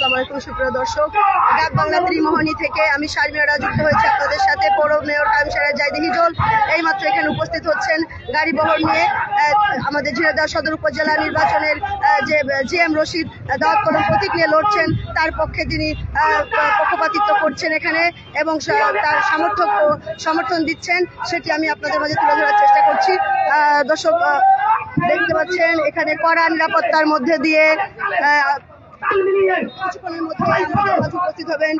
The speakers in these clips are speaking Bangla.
আসসালামু আলাইকুম সুপ্রিয় দর্শক, ডাক বাংলা ত্রিমোহনী থেকে আমি শারমিরা যুক্ত হয়েছি আপনাদের সাথে। পৌর মেয়র কায়েম সাহেব জাইদি হিজল এইমাত্র এখানে উপস্থিত হচ্ছেন গাড়ি বহর নিয়ে। আমাদের ঝিনাইদহ সদর উপজেলা নির্বাচনের যে জিএম রশিদ দাওয়াত কলম প্রতীক নিয়ে লড়ছেন, তার পক্ষে তিনি পক্ষপাতিত্ব করছেন এখানে এবং তার সমর্থন দিচ্ছেন, সেটি আমি আপনাদের মাঝে তুলে ধরার চেষ্টা করছি। দর্শক দেখতে পাচ্ছেন এখানে কড়া নিরাপত্তার মধ্যে দিয়ে কিছুক্ষণের মধ্যে উপস্থিত হবেন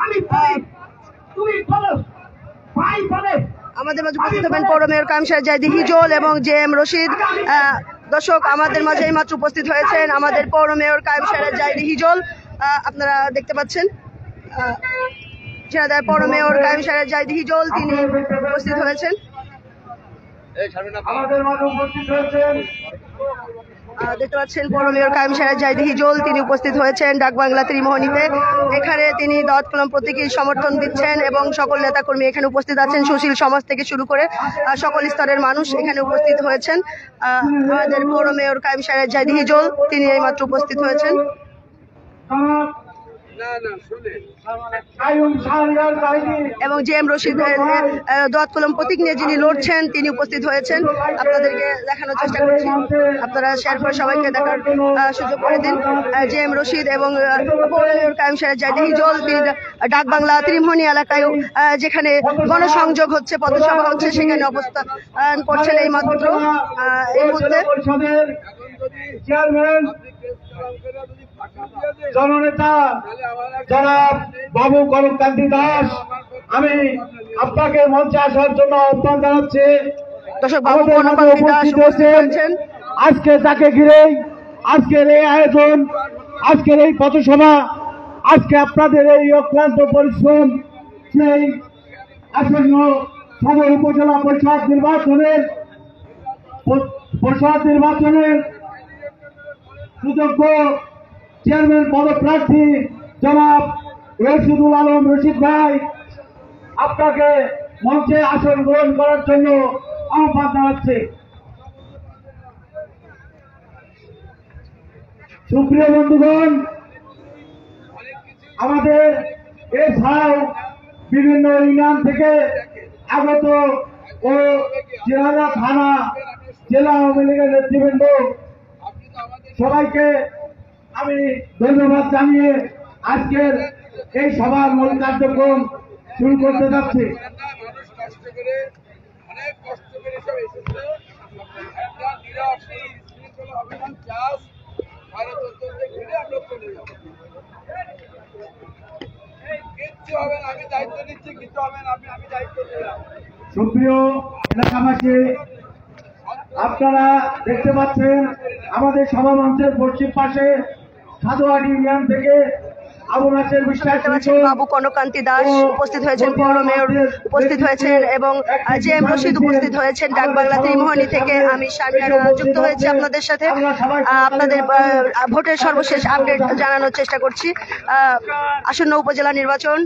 আমাদের মাঝে উপস্থিত হবেন পৌর মেয়র কায়েম সাহেব জাইদি হিজল এবং জিএম রশিদ। দর্শক আমাদের মাঝে এইমাত্র উপস্থিত হয়েছেন আমাদের পৌর মেয়র কায়েম সাহেব জাইদি হিজল। আপনারা দেখতে পাচ্ছেন ঝিনাইদহ পৌর মেয়র কায়েম সাহেব জাইদি হিজল তিনি উপস্থিত হয়েছেন। দেখতে পাচ্ছেন পৌর মেয়র কায়েম সাহেব জাইদি হিজল তিনি উপস্থিত হয়েছেন ডাক বাংলা ত্রিমোহনীতে। এখানে তিনি দাওয়াত কলম প্রতীকী সমর্থন দিচ্ছেন এবং সকল নেতাকর্মী এখানে উপস্থিত আছেন, সুশীল সমাজ থেকে শুরু করে সকল স্তরের মানুষ এখানে উপস্থিত হয়েছেন। আমাদের পৌর মেয়র কায়েম সাহেব জাইদি হিজল তিনি এইমাত্র উপস্থিত হয়েছেন এবং জিএম রশিদ দাওয়াত কলম প্রতীক নিয়ে যিনি লড়ছেন তিনি উপস্থিত হয়েছেন। আপনাদেরকে দেখানোর চেষ্টা করছি, আপনারা শেয়ার করে সবাইকে দেখার সুযোগ করে দিন। জিএম রশিদ এবং পৌর মেয়র কায়েম সাহেব জাইদি হিজল ডাক বাংলা ত্রিমোহনী এলাকায় যেখানে গণসংযোগ হচ্ছে, পথসভা হচ্ছে, সেখানে অবস্থান করছেন এই মাত্র এই মুহূর্তে। জননেতা জনাব বাবু কনককান্তি দাস, আমি আপনাকে মঞ্চে আসার জন্য আহ্বান জানাচ্ছি। আজকে তাকে ঘিরেই আজকের এই আয়োজন, আজকের এই পথসভা, আজকে আপনাদের এই অক্লান্ত পরিশ্রম সেই আসন্ন সদর উপজেলা পরিষদ নির্বাচনের সুযোগ্য চেয়ারম্যান পদপ্রার্থী জনাব রশিদুল আলম রশিদ ভাই, আপনাকে মঞ্চে আসন গ্রহণ করার জন্য আহ্বান জানাচ্ছি। সুপ্রিয় বন্ধুগণ, আমাদের এছাড়াও বিভিন্ন ইউনিয়ন থেকে আগত ও জেলা থানা জেলা আওয়ামী লীগের নেতৃবৃন্দ সবাইকে আমি ধন্যবাদ জানিয়ে আজকের এই সভার মূল কার্যক্রম শুরু করতে যাচ্ছি। সুপ্রিয় এলাকাবাসী, আপনারা দেখতে পাচ্ছেন আমাদের সভা মঞ্চের পশ্চিম পাশে সাধুয়াটি ইউনিয়ন থেকে বাবু কনককান্তি দাস উপস্থিত হয়েছেন, পৌর মেয়র উপস্থিত হয়েছেন এবং জিএম রশিদ উপস্থিত হয়েছেন ডাক বাংলা ত্রিমোহনী থেকে। আমি শারমিরা যুক্ত হয়েছি আপনাদের সাথে, আপনাদের ভোটের সর্বশেষ আপডেট জানানোর চেষ্টা করছি। আসন্ন উপজেলা নির্বাচন,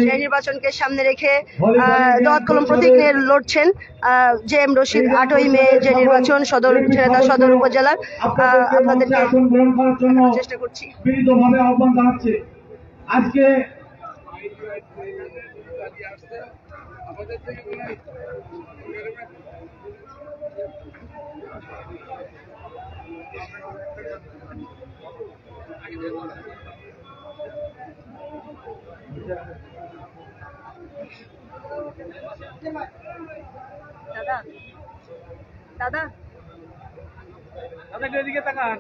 সেই নির্বাচনকে সামনে রেখে দাওয়াত কলম প্রতীক নিয়ে লড়ছেন জিএম রশিদ। 8ই মে যে নির্বাচন ঝিনাইদহ সদর উপজেলার, আপনাদেরকে চেষ্টা করছি। আহ্বান জানাচ্ছি আজকে দাদা এদিকে তাকান।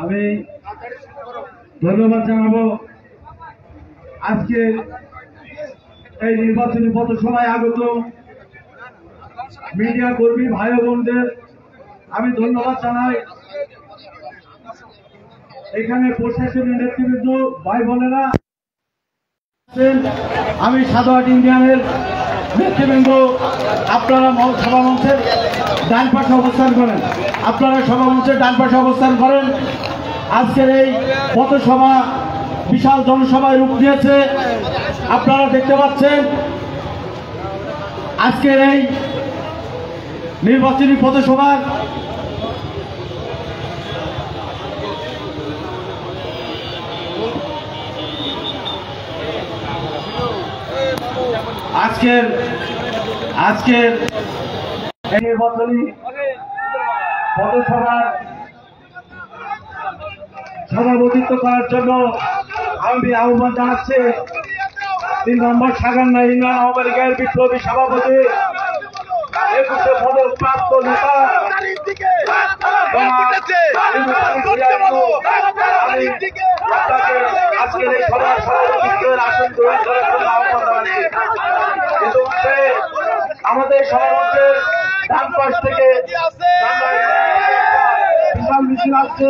আমি ধন্যবাদ জানাবো আজকে এই নির্বাচনী পথসভায় আগত মিডিয়া কর্মী ভাই বোনদের আমি ধন্যবাদ জানাই। এখানে প্রশাসনের নেতৃবৃন্দ ভাই বোনেরা আছেন। আমি সাধুহাট ইউনিয়নের নেতৃবৃন্দ, আপনারা সভা মঞ্চের ডান পাশে অবস্থান করেন। আপনারা সভা মঞ্চের ডান পাশে অবস্থান করেন। আজকের এই পথসভা বিশাল জনসভায় রূপ দিয়েছে। আপনারা দেখতে পাচ্ছেন আজকের এই নির্বাচনী পথসভার আজকের এই নির্বাচনী পথসভার সভাপতিত্ব করার জন্য আমি আহ্বান জানাচ্ছি 3 নম্বর সাগান্না ইউনিয়ন আওয়ামী লীগের বিপ্লবী সভাপতি 21 পদক প্রাপ্ত নেতা আজকের এই সভার সভাপতিত্বের আসন গ্রহণ করার জন্য আহ্বান জানাচ্ছি। কিন্তু আমাদের সভাপতির ডান পাশ থেকে বিশাল মিছিল আসছে।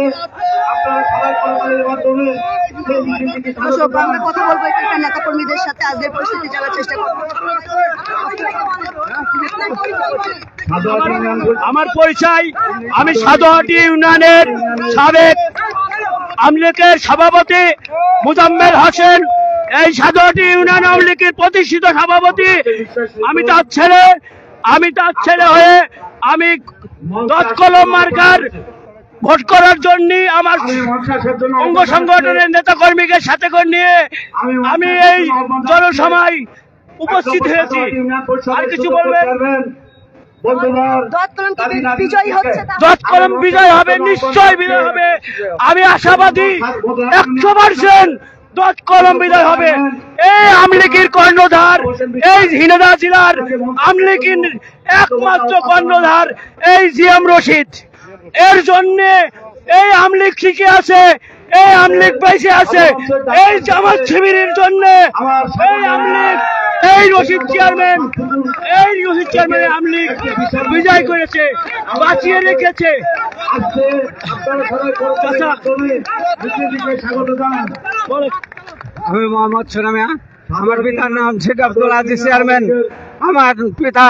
আপনারা সবাই কর্মীদের মাধ্যমে দর্শক, আমরা কথা বলবো এখানকার নেতা কর্মীদের সাথে, আজকের পরিস্থিতি জানার চেষ্টা করবো। আমার পরিচয়, আমি সাধুহাটি ইউনিয়নের সাবেক আওয়ামী লীগের সভাপতি মুজাম্মেল হোসেন। এই সাধুহাটি ইউনিয়ন আওয়ামী লীগের প্রতিষ্ঠিত সভাপতি। আমি তার ছেলে হয়ে আমি তৎকলম মার্কার ভোট করার জন্য আমার অঙ্গ সংগঠনের নেতা কর্মীকে সাথে করে নিয়ে আমি এই জনসভায় উপস্থিত হয়েছি। আর কিছু বলবেন? দৎকলম বিজয় হবে, নিশ্চয় বিজয় হবে। আমি আশাবাদী 100% দৎকলম বিজয় হবে। এই আওয়ামী লীগের কর্ণধার, এই ঝিনাইদহ জেলার আওয়ামী লীগের একমাত্র কর্ণধার এই জিএম রশিদ। এর জন্য এই আওয়ামী লীগ টিকে আছে, এই আওয়ামী লীগ বেঁচে আছে এই জামাত শিবিরের জন্য। এই আওয়ামী লীগ, এই রশিদ চেয়ারম্যান আওয়ামী লীগ বিজয় করেছে, বাঁচিয়ে রেখেছে। আমি মোহাম্মদ সোনামিয়া, আমার পিতার নাম শেখ আব্দুল আজিজ চেয়ারম্যান। আমার পিতা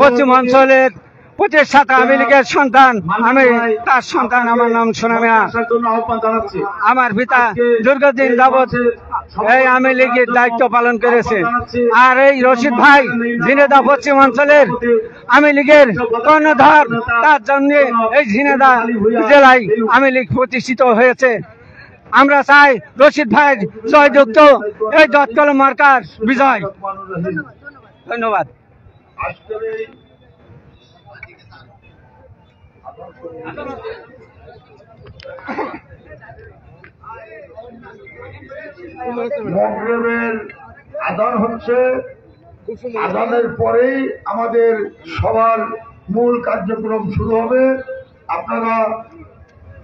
পশ্চিম অঞ্চলের প্রতিষ্ঠাতা আওয়ামী লীগের সন্তান, আমি তার সন্তান, আমার নাম সোনামিয়া। আমার পিতা দীর্ঘদিন যাবৎ এই আওয়ামী লীগের দায়িত্ব পালন করেছে। আর এই রশিদ ভাই ঝিনাইদহ পশ্চিম অঞ্চলের আওয়ামী লীগের কর্ণধার, তার জন্য এই ঝিনাইদহ জেলায় আওয়ামী লীগ প্রতিষ্ঠিত হয়েছে। আমরা চাই রশিদ ভাই জয়যুক্ত, এই দৎকলম মার্কার বিজয়। ধন্যবাদ। মগরিবের আযান হচ্ছে, আযানের পরেই আমাদের সবার মূল কার্যক্রম শুরু হবে। আপনারা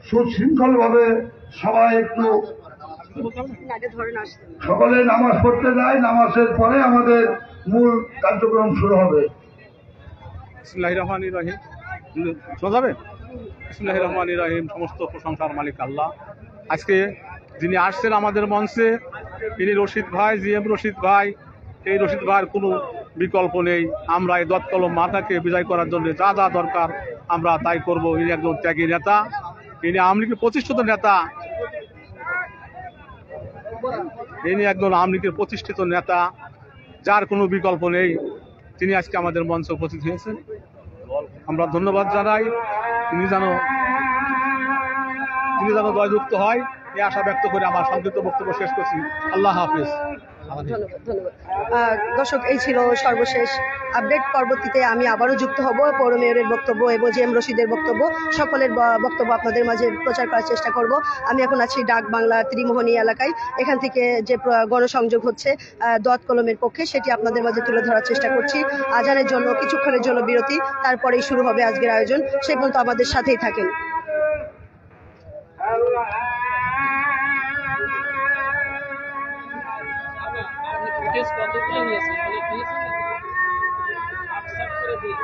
সুশৃঙ্খল ভাবে সবাই একটু সকলে নামাজ পড়তে যায়, নামাজের পরে আমাদের মূল কার্যক্রম শুরু হবে। বিসমিল্লাহির রহমানির রহিম। শোনা যাবে? বিসমিল্লাহির রহমানির রহিম। সমস্ত প্রশংসার মালিক আল্লাহ। আজকে যিনি আসছেন আমাদের মঞ্চে, তিনি রশিদ ভাই, জিএম রশিদ ভাই। এই রশিদ ভাইয়ের কোনো বিকল্প নেই। আমরা এই দৎকলম মার্কাকে বিজয় করার জন্য যা যা দরকার আমরা তাই করব। ইনি একজন ত্যাগী নেতা, ইনি আওয়ামী লীগের প্রতিষ্ঠিত নেতা, ইনি একজন আওয়ামী লীগের প্রতিষ্ঠিত নেতা, যার কোনো বিকল্প নেই। তিনি আজকে আমাদের মঞ্চে উপস্থিত হয়েছেন। আমরা ধন্যবাদ জানাই। তিনি যেন জয়যুক্ত হয়, এই আশা ব্যক্ত করে আমার সংক্ষিপ্ত বক্তব্য শেষ করছি। আল্লাহ হাফিজ। ধন্যবাদ। দর্শক, এই ছিল সর্বশেষ আপডেট। পরবর্তীতে আমি আবারও যুক্ত হব পৌর মেয়রের বক্তব্য এবং জিএম রশিদের বক্তব্য, সকলের বক্তব্য আপনাদের মাঝে প্রচার করার চেষ্টা করব। আমি এখন আছি ডাক বাংলা ত্রিমোহনী এলাকায়। এখান থেকে যে গণসংযোগ হচ্ছে দৎকলমের পক্ষে, সেটি আপনাদের মাঝে তুলে ধরার চেষ্টা করছি। আজানের জন্য কিছুক্ষণের জন্য বিরতি, তারপরেই শুরু হবে আজকের আয়োজন। সে পর্যন্ত আমাদের সাথেই থাকেন। কতগুলো নিয়েছে অনেক নিয়েছে আটসাট করে দিয়ে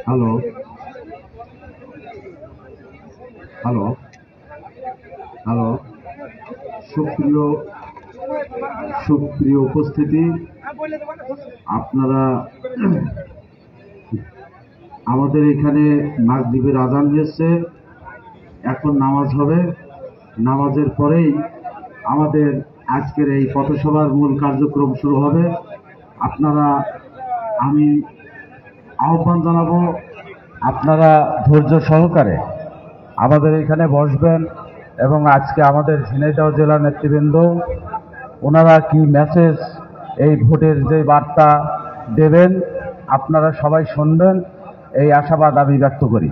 হ্যালো হ্যালো হ্যালো সুপ্রিয় সুপ্রিয় উপস্থিতি, আপনারা আমাদের এখানে মাগরিবের আযান হয়েছে, এখন নামাজ হবে। নামাজের পরেই আমাদের আজকের এই পথসভার মূল কার্যক্রম শুরু হবে। আপনারা, আমি আহ্বান জানাবো, আপনারা ধৈর্য সহকারে আমাদের এখানে বসবেন এবং আজকে আমাদের ঝিনাইদহ জেলার নেতৃবৃন্দ ওনারা কি মেসেজ এই ভোটের যে বার্তা দেবেন আপনারা সবাই শুনবেন, এই আশাবাদ আমি ব্যক্ত করি।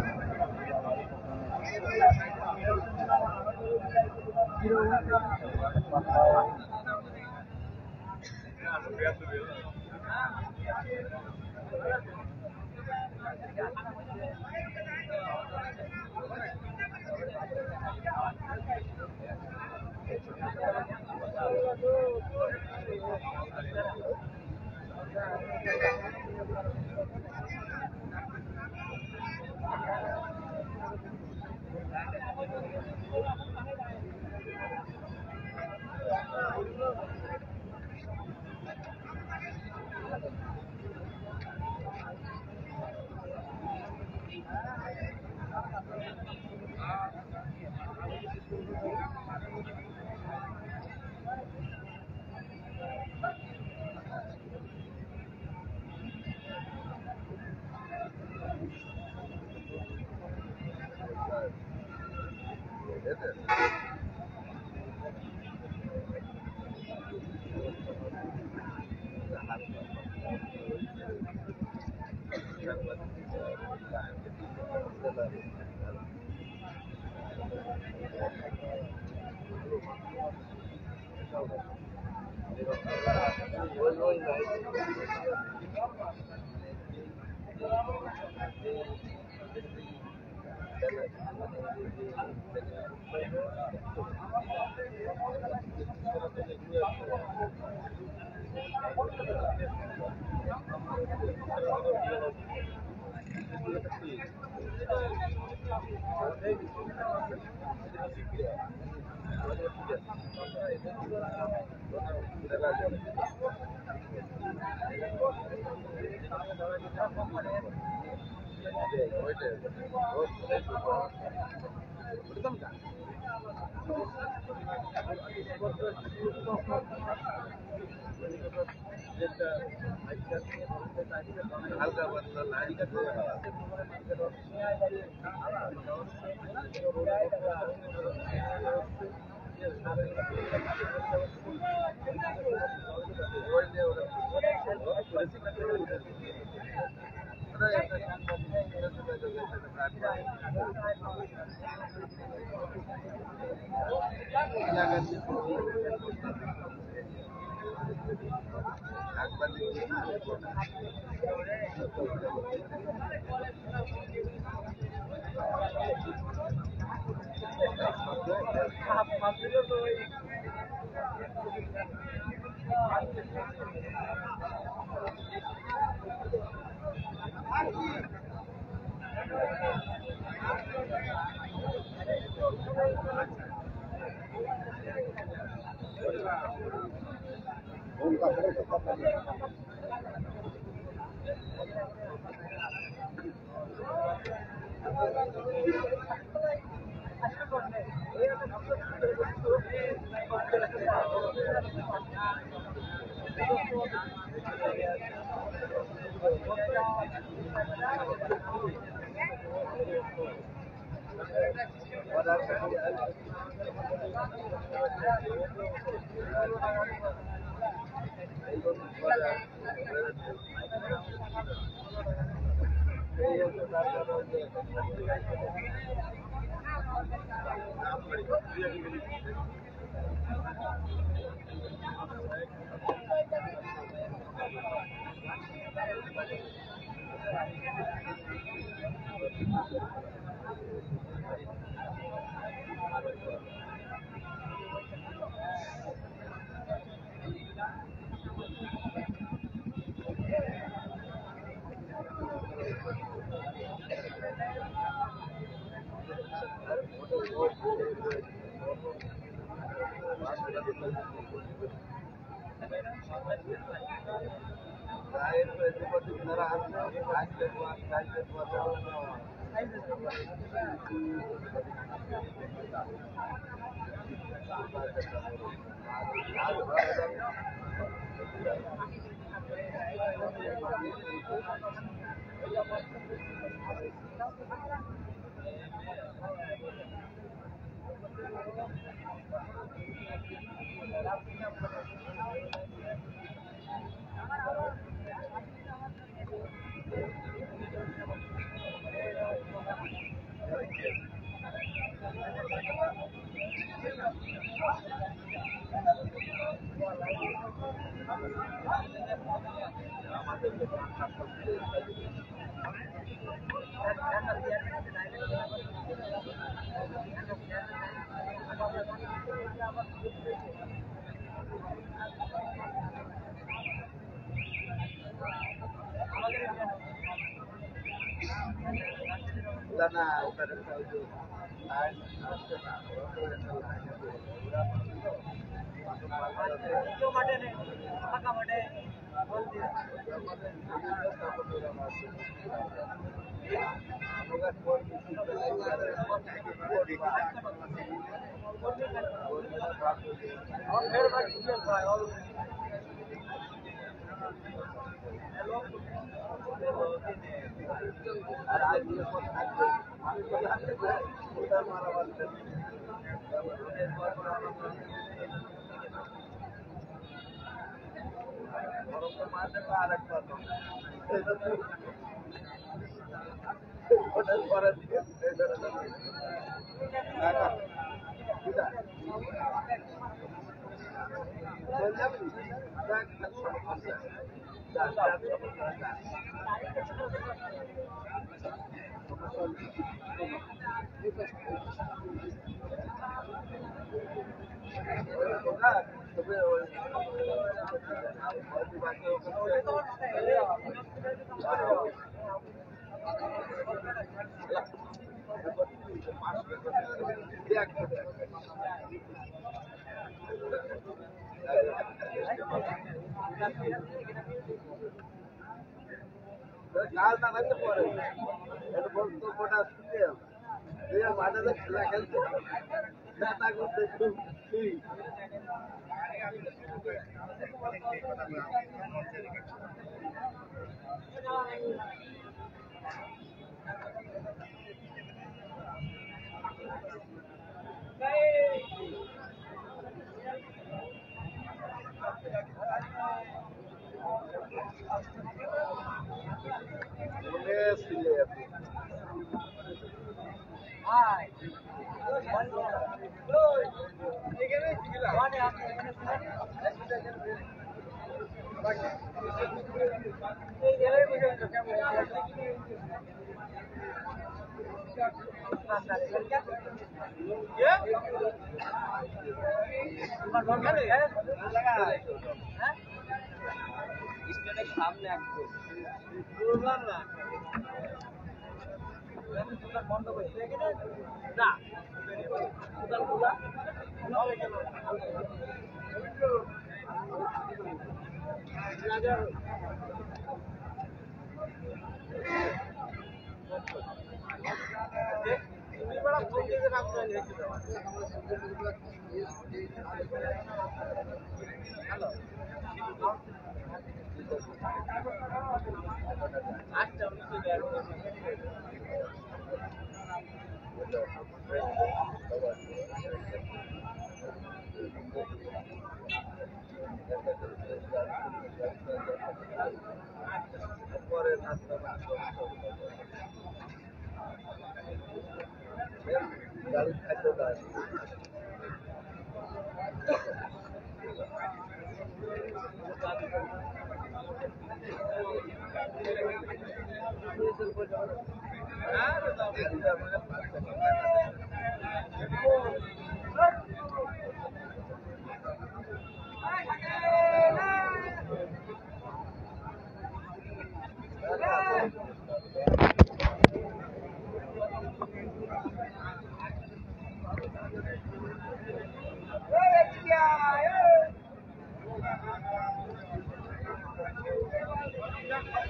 Yeah.